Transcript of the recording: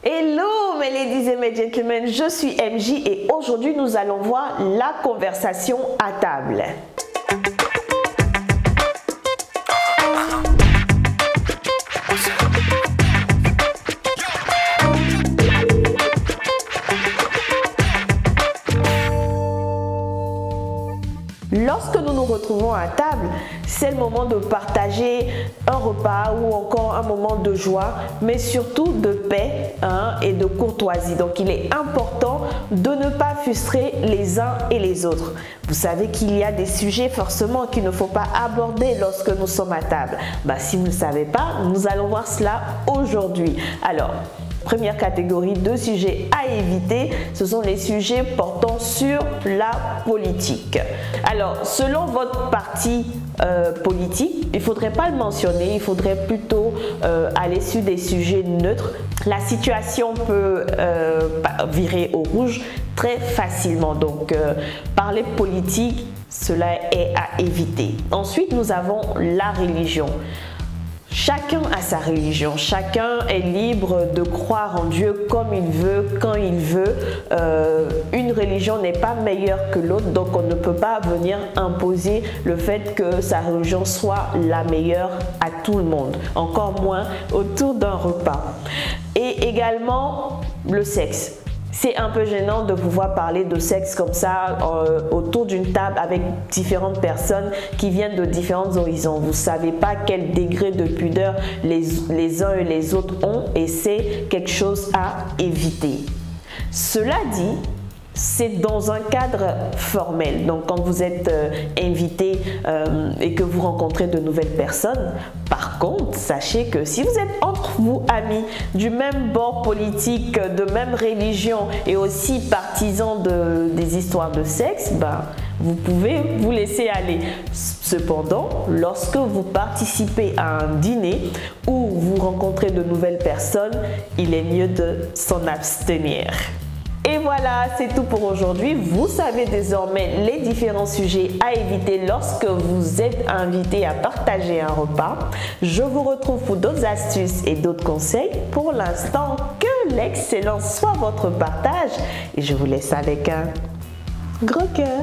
Hello mes ladies et mes gentlemen, je suis MJ et aujourd'hui nous allons voir la conversation à table. Lorsque nous nous retrouvons à table, c'est le moment de partager un repas ou encore un moment de joie, mais surtout de paix et de courtoisie. Donc il est important de ne pas frustrer les uns et les autres. Vous savez qu'il y a des sujets forcément qu'il ne faut pas aborder lorsque nous sommes à table. Si vous ne le savez pas, nous allons voir cela aujourd'hui. Alors, première catégorie de sujets à éviter, ce sont les sujets portant sur la politique. Alors, selon votre parti politique, il ne faudrait pas le mentionner, il faudrait plutôt aller sur des sujets neutres. La situation peut virer au rouge très facilement, donc parler politique, cela est à éviter. Ensuite, nous avons la religion. Chacun a sa religion, chacun est libre de croire en Dieu comme il veut, quand il veut. Une religion n'est pas meilleure que l'autre, donc on ne peut pas venir imposer le fait que sa religion soit la meilleure à tout le monde, encore moins autour d'un repas. Et également le sexe. C'est un peu gênant de pouvoir parler de sexe comme ça autour d'une table avec différentes personnes qui viennent de différents horizons. Vous ne savez pas quel degré de pudeur les uns et les autres ont et c'est quelque chose à éviter. Cela dit, c'est dans un cadre formel. Donc quand vous êtes invité et que vous rencontrez de nouvelles personnes, par contre, sachez que si vous êtes entre vous amis du même bord politique, de même religion et aussi partisans des histoires de sexe, vous pouvez vous laisser aller. Cependant, lorsque vous participez à un dîner où vous rencontrez de nouvelles personnes, il est mieux de s'en abstenir. Et voilà, c'est tout pour aujourd'hui. Vous savez désormais les différents sujets à éviter lorsque vous êtes invité à partager un repas. Je vous retrouve pour d'autres astuces et d'autres conseils. Pour l'instant, que l'excellence soit votre partage. Et je vous laisse avec un gros cœur.